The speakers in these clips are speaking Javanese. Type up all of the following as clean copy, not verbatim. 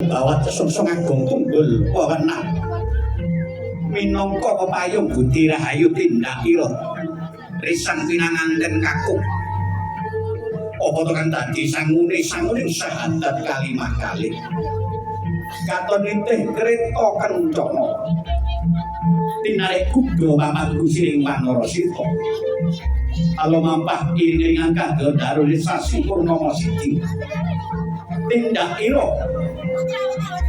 Bawat sungsung agung tunggul wewenang minangka pepayung budi rahayu tindak ira risang pinanganten kakung apa to kang dadi sangune sahadat kalimah kalih katon nitih kreta kencana tinarik kuda pamargu siring wanara sita alo mampah iring angkah darul sasi purnama siji tindak ira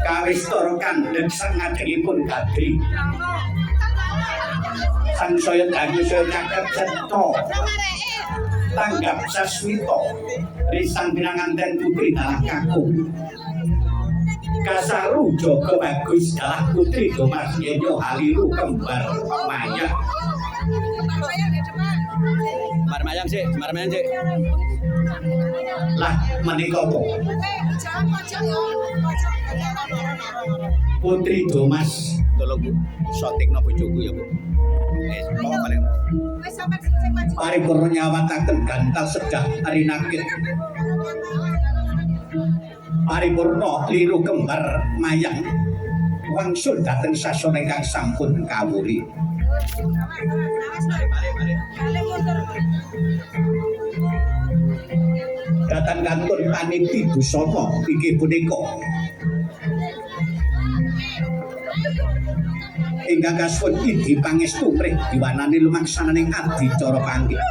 kawistara kandheng sangajengipun gadri sangsaya dagusya caket cetha tanggap sasmita risang pinanganten putri dalah kakung kasaru jaga bagus dalah putri Domas Yenyo haliru kembar maya Marmayang sih lah menika apa Putri Domas tolong Bu syutingno bojoku ya Bu bawa kalian paripurna nyawataken gantal sedah arinakit paripurna liru kembar mayang wangsul dhateng sasana ingkang sampun kawuri datang kantun paniti busana inggih punika ingkang kasuwun idi pangestu mrih diwanani lumaksananing adicara panggih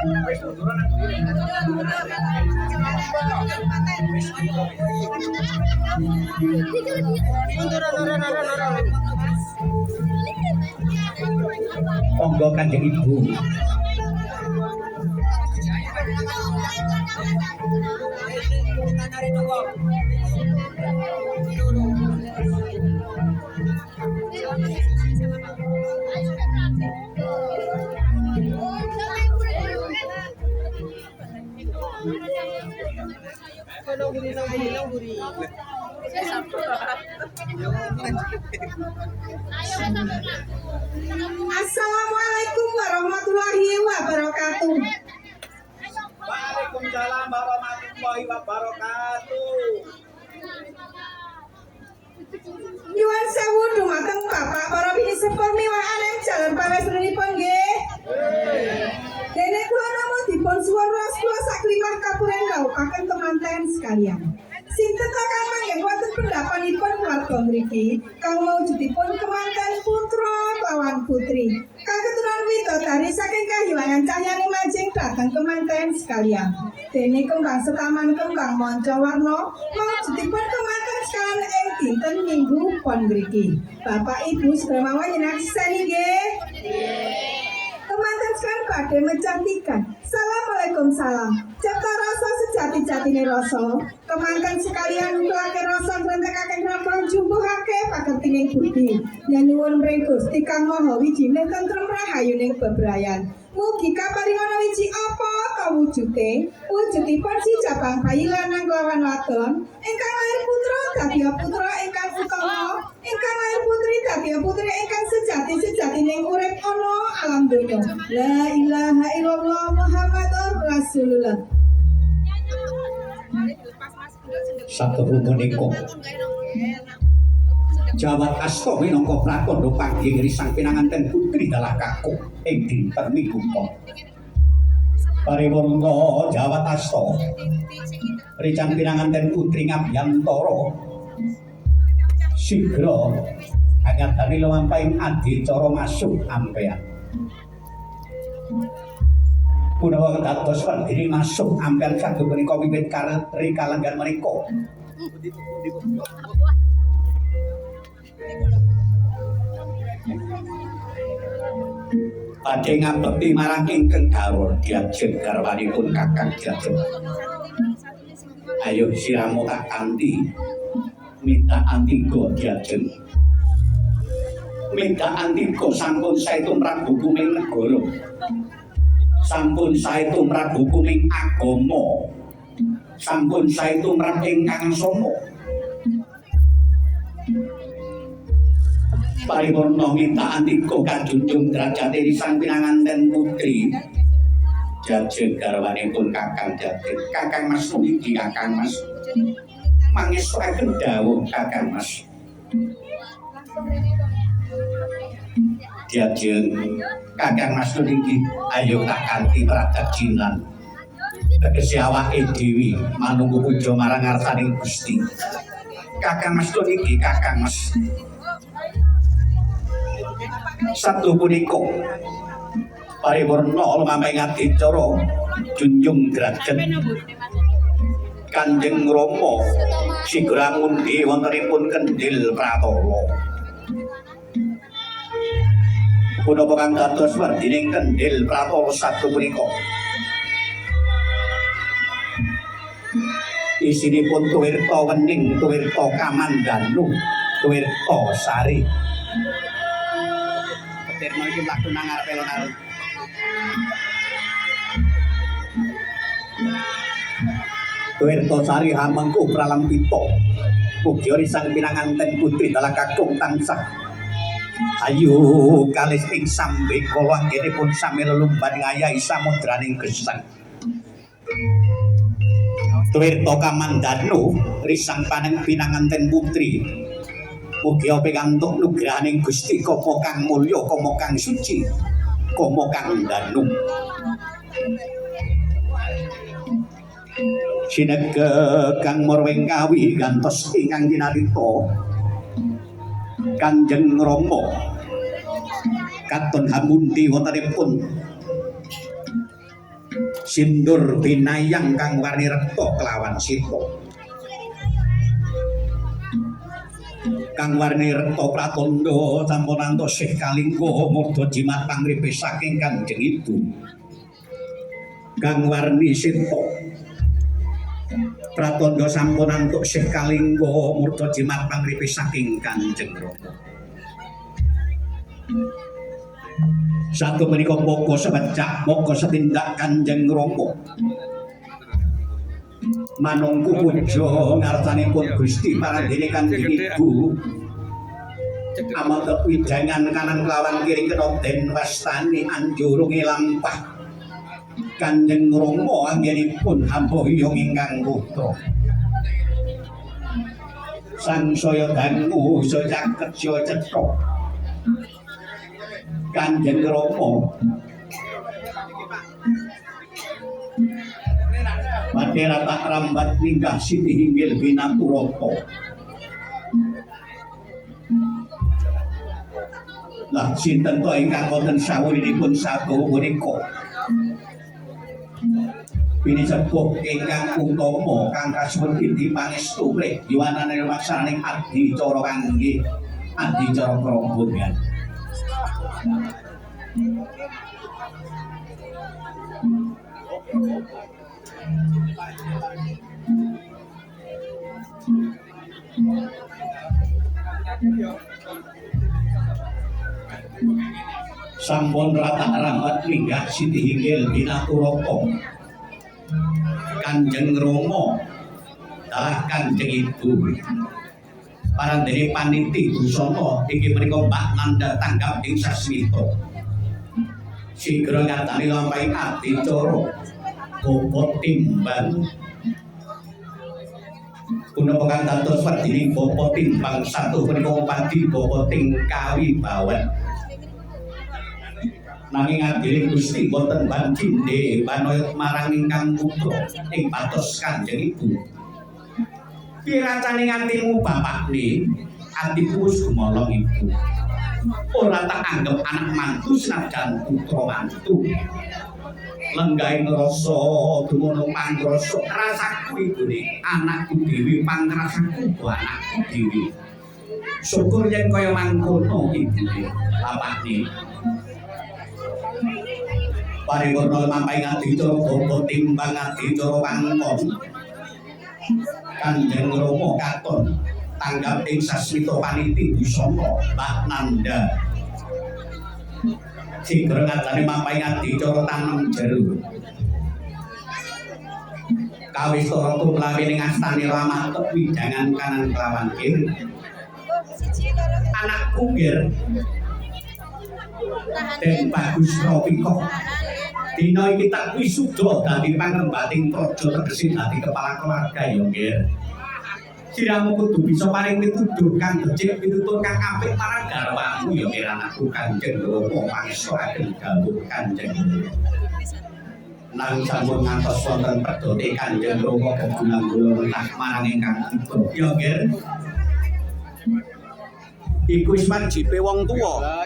monggo Kanjeng Ibu Assalamualaikum warahmatullahi wabarakatuh. Waalaikumsalam warahmatullahi wabarakatuh. Nyuwun sewu dumateng Bapak para pinisiper miwaan ing jalan pawestrinipun nggih. Dene kula namung dipun suwun ras kula saklimah kapuren gawukaken teman-teman sekalian. Sinten kang manggen wonten pendapanipun warga mriki kang mawujudipun kemanten putra lawan putri. Kang keturunan widodari saking kahyangan cahyane majeng dhateng kemanten sekalian. Dene kembang setaman kembang mancawarna mawujudipun kemanten sekalian ing dinten Minggu pon mriki. Bapak Ibu sedherek nyekseni nggih. Teman-teman sekalian badhe mencantikan. Assalamualaikum salam. Cipta rasa sejati-jatine rasa. Teman-teman sekalian nglake rasa ngrentekake ngrembang jumbuhake pakertining budi. Nyuwun mring Gusti Kang Maha Wijine tentrem rahayuning bebrayan. Mugi kaparingana wiji apa kawujude. Wujudipun si jabang bayi lanang lawan wadon. Ingkang lair putra dadi putra ingkang utama. Ingkang lair putri dadi putri ingkang sejati-sejatining urip ana alam donya. La ilaha illallah Muhammadur Rasulullah. satehu punika Jawat asta minangka prakandha panggih risang pinanganten putri dalah kakung ing dinten Minggu pon. Paripurna jawat asta risang pinanganten putri Ngabyantara sigra angatani lumampahing adicara masuk ampeyan. Punawa dados pendiri masuk ampeyan saged menika wiwit karetri kalenggan menika. Badhe ngabekti marang ingkang gawur diajeng garwanipun Kakang Diajeng. Ayo siramu tak kanthi minta antiga Diajeng. Minta antiga sampun sae tumrap hukuming negara. Sampun sae tumrap hukuming agama. Sampun sae tumrap ingkang somo. Paripurna minta antiga kanjunjung derajate risang pinanganten putri Diajeng garwanipun Kakang Diajeng. Kakang Mas puniki Kakang Mas? mangesturaken dawuh Kakang Mas. Diajeng Kakang Mas niki ayo tak kanthi pradajinan. Tegese awake dhewe manunggu puja marang ngarsaning Gusti. Kakang Mas niki Kakang Mas. Sabtu punika paripurna lumampah adicara junjung derajat Kanjeng Rama sigra ngundi wontenipun Kendhil Pratala. Punapa kang dados werdining Kendhil Pratala sabtu punika? Isinipun tuwirta wening, tuwirta kamandanu, tuwirta sari. Petirno iki mlaku nang ngarepe alun-alun. Tuwirta sari hamengku pralampita. Mugi risang pinanganten putri dalah kakung tansah ayu kalis ing sambe kala anggenipun sami lelumban ngayahi samudraning gesang. Tuwirta kamandanu risang paneng pinanganten putri. Mugi pikantuk nugrahaning Gusti Kama kang mulya, Kama kang suci, Kama kang danu. Sinege kang murwing kawi gantos ingkang kinarita Kanjeng Rama katon hamundi wontenipun sindur binayang kang warni rekta kelawan sita. Kang warni rekta pratandha sampun antos sih kalingga murda jimat pangripe saking Kanjeng Ibu. Kang warni sita pratandha sampun antuk sih kalingga murda jimat pangripe saking Kanjeng Rama. Satu menika moko sebecak moko setindak Kanjeng Rama. Manungku puja ngarsanipun Gusti paradene Kanjeng Ibu. Amarga widangan kanan kelawan kiri kena den wastani anjurunge lampah. Kanjeng Rama anggenipun hamba hiyong ingkang putra. Sangsaya dangu saya kerja cetha. Kanjeng Rama Badhe tak rambat ninggah siti hinggil binaturata. Lah sinten to ingkang wonten sawuninipun sato punika? Pinisepuh ingkang utama kang kasuwun inti pangestu mrih yuwanane maksananing adicara kangge adicara kerombongan. Sampun rata rambat minggah siti hinggil binaturata. Kanjeng Rama dalah Kanjeng Ibu. Parandene paniti busana inggih menika Mbak Nanda tanggap ing sasmita. Sigra ngatani lampahi adicara bapa timbang. Punapa kang dados werdining bapa timbang satu menika padi bapa tingkawi bawan. Nanging adiring Gusti boten bandhinde panayut marang ingkang putra ing patos Kanjeng Ibu. Piracane atimu bapakne, atiku wis gumolong ibu. Ora tak anggap anak mantu senajan putra mantu. Lenggahing rasa dumono pangrasa rasaku ibune, anakku dhewe pangrasaku anakku dhewe. Syukur yen kaya mangkono ibune, bapakne. Paripurna lampahi adicara bapa timbang adicara pangkon. Kanjeng Rama katon tanggap ing sasmita paniti busana Mbak Nanda. Sigra ngatani mampahi adicara tanem jero. Kawistara tumlawi ning astane Ramatep widangan kanan kelawan kiri. Anakku nggih Den Bagus Ropika. Dina iki tak wisuda dadi pangrembating praja tegese dadi kepala keluarga ya nggih. Siramu kudu bisa paring pituduh kang becik pitutur kang apik marang garwamu ya kiranku Kanjeng Rama pangesturaken dawuh Kanjeng. Nang sampun ngantos wonten pedhote Kanjeng Rama kegulang kula mentah marang ingkang tiba. Ya nggih. Iku wis wajibe wong tuwa.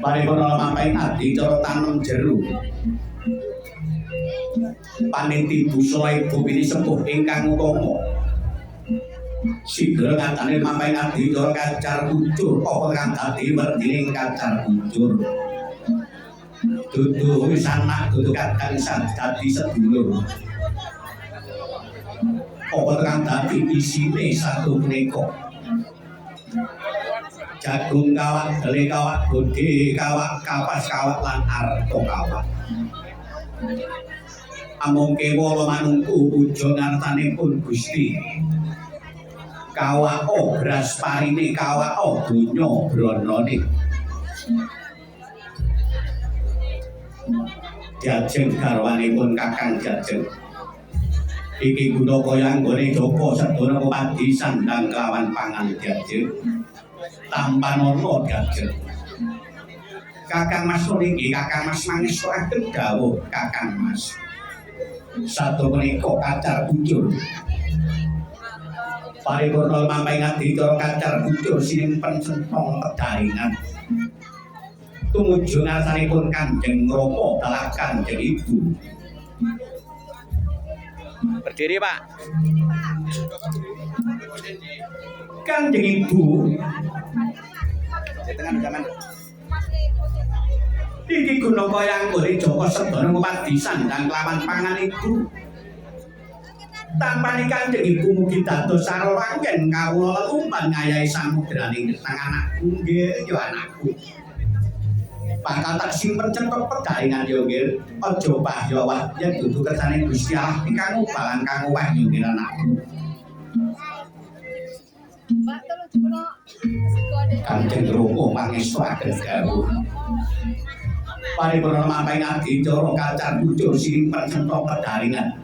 Paripurna mampaing adi cara tanem jero. Paniti busana ibu bini sepuh ingkang utama. Sigra ngatane mampaing adi cara kacar kucur apa kang dadi werdine kacar kucur. Dudu wis anak dudu kakang dadi sedulur. Apa kang dadi isine satu punika. Jagung kawak, dele kawak, gede kawak, kapas kawak lan arto kawak. Amung kewala manungku puja ngartanipun Gusti. Kawak beras parine, kawak donya bronone. Jajeng garwanipun Kakang Jajeng. Iki guna kaya anggone Joko sedana pepadi sandang kelawan pangan Jajeng. Tampan ana Jajeng. Kakang Mas niki Kakang Mas mangesturaken dawuh Kakang Mas. Satu punika kacar kucur. Paripurna mampaing adi cara kacar kucur sinimpen sentong pedaringan. Tumuju ngarsanipun Kanjeng Rama dalah Kanjeng Ibu. Berdiri, Pak. Kanjeng Ibu. Di tengah zaman. Iki guna kaya anggone Joko sedana pepadi sandang kelawan pangan ibu. Tampani Kanjeng Ibu mugi dados sarorangken kawula lelumpan ngayahi samudraning gesang anakku nggih ya anakku. Bakal tak simpen cepet pedaringan ya nggih. Aja pahyawah yen dudu kersane Gusti Allah ingkang ubalan kang wahyu nggih anakku. Kanjeng Rama pangesturaken dawuh. Paripurna mampaing adi cara kacar kucur sinimpen sentong pedaringan.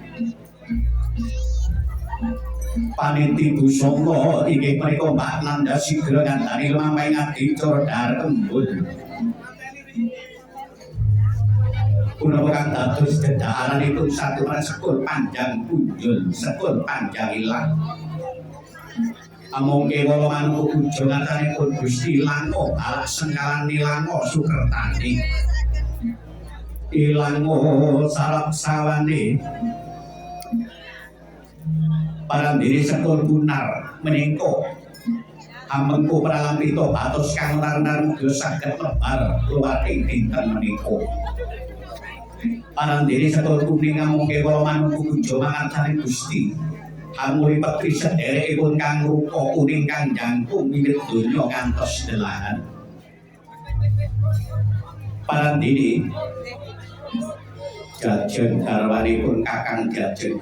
Paniti busana inggih menika Mbak Nanda Sigra ngandani mampaing adi cara darembul. Punapa kang dados dedaaranipun saturan sekul panjang punjul, sekul panjang ilang. Amung kewala manungku puja ngatanipun Gusti Lango alak sengkalan Nilango Sukertani. Ilango sarap sawane parandiri sekul Gunar menengko amengku pralampita batos kang lar-lar muga saged lebar luwar ing dinten menika. Parandiri sekul Kuning amung kewala manungku puja mangartani Gusti. Amuri petri sederekipun kang rupa kuning kang jangkung wiwit donya ngantos delahan. Parandiri Jajeng garwanipun Kakang Jajeng.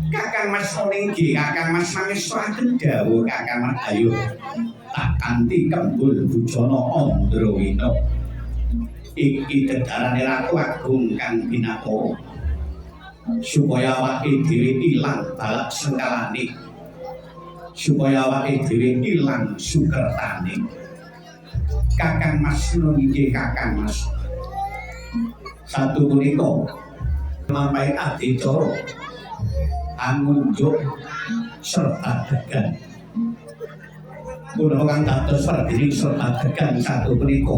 Kakang Mas nggih Kakang Mas mangesturaken dawuh Kakang Mas ayo tak kanthi kembul bujana Andrawina. Iki dedarane Ratu Agung kang binatara. Supaya awake dhewe ilang balak sengkalane. Supaya awake dhewe ilang sukertane. Kakang Mas nggih Kakang Mas. Satu punika mampaing adicara angunjuk serta degan. Punapa kang dados werdine serta degan satu punika.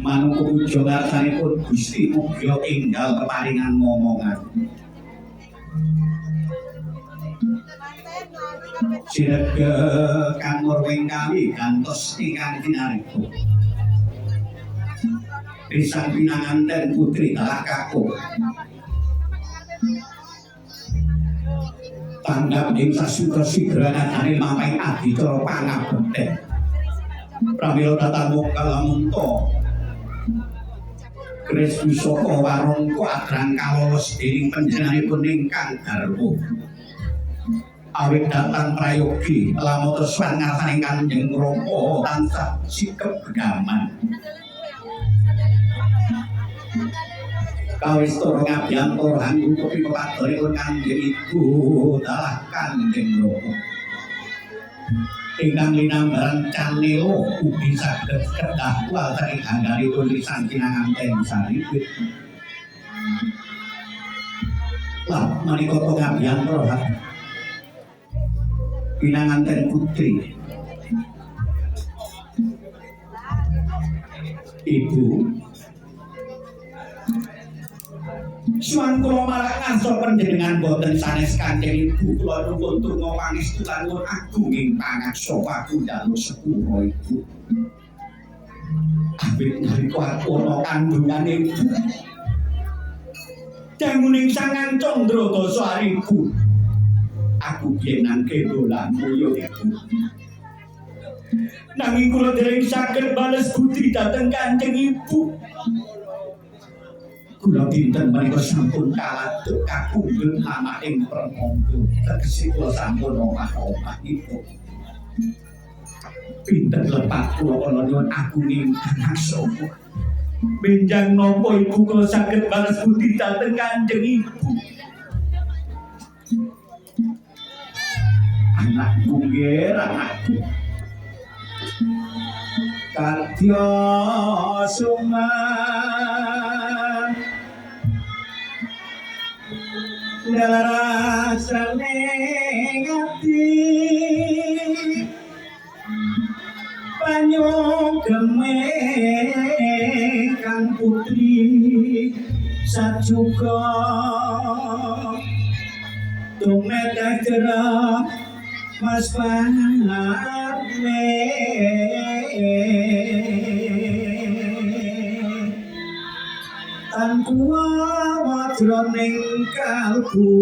Manungku puja ngarsanipun Gusti mugi enggal keparingan momongan. Sirega kang murwing kami gantos ingkang kinarika. Risang pinanganten putri Talakaku. Tanggap ing sasutra-sigra ngadani mampaing adicara pangabekten. Pramila tatamu kalamunta. Kris Pusaka warangka adrang kalolos dening panjenenganipun ingkang garwa. Awit datang prayogi lamun swan ngarsaning Kanjeng Rama tansah sikep begaman. kawis toro ngabiyantara hanggu kopi pepadoripun Kanjeng Ibu dalah Kanjeng Rama ingkang linambaran canelo ugi saged kedah wal saking anggalipun lisan kinanganten saripit lah menika ngabiyantara pinanganten putri Ibu suwan kula malah ngarsa panjenengan boten sanes Kanjeng Ibu kula nuwun turnga pangestu lan nuwun agunging pangaksa pakunjaluk sepura Ibu awit nalika aku ana kandhungane Ibu danguning sangang candra dasa aribu aku biyen nang dolan mulya Ibu nanging kula dereng saged bales budi dhateng Kanjeng Ibu kula dinten menika sampun kaladuk kapundhut nama ing pramangga tegese kula sampun omah-omah Ibu pinten lepat kula kala nyuwun agunging pangaksa benjang napa Ibu kula saged bales budi dhateng Kanjeng Ibu anakku nggih anakku Kadya Suman larasane ngati panyogeme kang putri sajuga tumedah cerah Mas Parme tanpa wajroning kalbu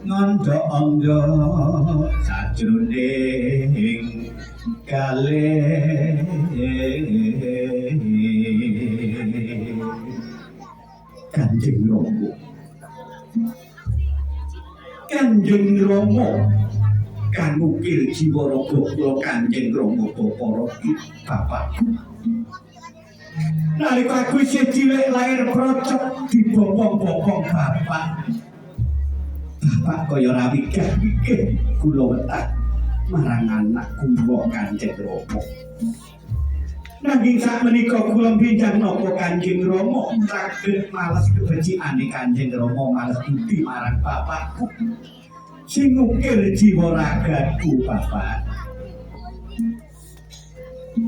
ngondo onggo sajroning kalih Kanjeng Rama Kanjeng Rama kang ukir jiwa raga kula Kanjeng Rama Bapak nalika aku isih cilik lair procok dibopong-bopong bapak kaya rawigah-wigah kula wetak marang anak kula Kanjeng Rama nanging sakmenika kula benjang napa Kanjeng Rama saged males kebeciane Kanjeng Rama males budi marang bapakku sing ukir jiwa ragaku Bapak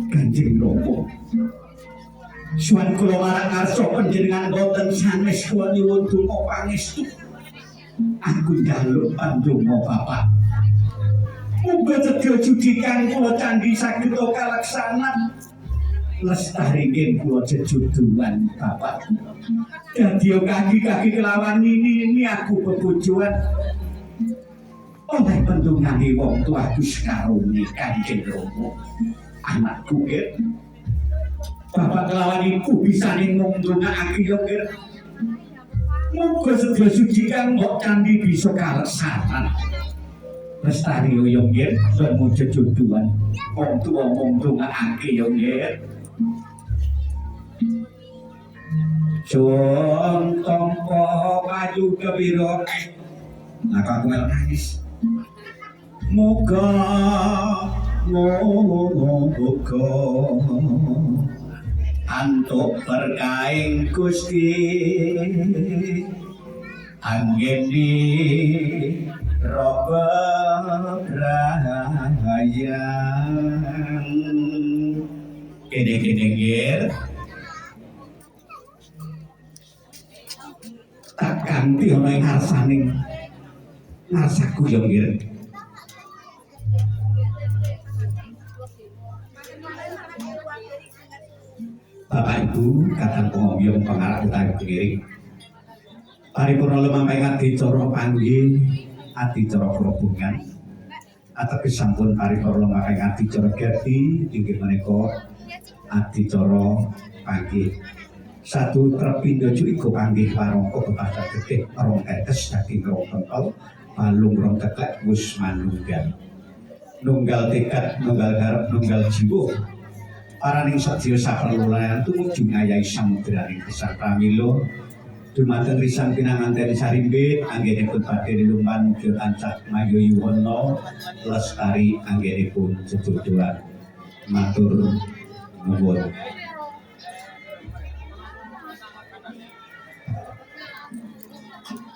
Kanjeng Rama suwan kula marang ngarsa panjenengan boten sanes kula nyuwun donga pangestu aku njaluk pandonga Bapak muga sedya judikan kula candhi saged kalaksanan lestari nggih kula jejuduan Bapak dadi kaki-kaki kelawan ini aku bebojoan oleh pendungane wong tuaku sekarone Kanjeng Rama anakku nggih Bapak kelawan ibu bisa ngomong ndongakake yo nggih muga sedya sucikan mbok candhi bisa kaleksanan lestari yo nggih lan jejuduan wong tuwa ngomong ndongakake yo nggih Jon tompo maju kepiro nah aku nangis moga antuk berkaing Gusti anggeni roba rahayang kene-kene nggih tak ganti ana ing ngarsaning ngarsaku yo nggih Bapak Ibu kadang pengombyong pengarah utawi pengiring paripurna lumampahing adicara panggih adicara perhubungan ateges sampun paripurna lumampahing adicara gati inggih menika adicara panggih satu terpindo curiga panggih warangka betasa gedhe rong tetes daging rong pentol balung rong teklek wis manunggal nunggal tekad nunggal garep nunggal jiwa paraning sadya saperlulayan tumuju ngayahi samudraning gesang pramila dumateng risang pinanganten sarimbit anggenipun badhe lelumpan mugi tansah mayuhi wana lestari anggenipun sedodoan matur nuwun.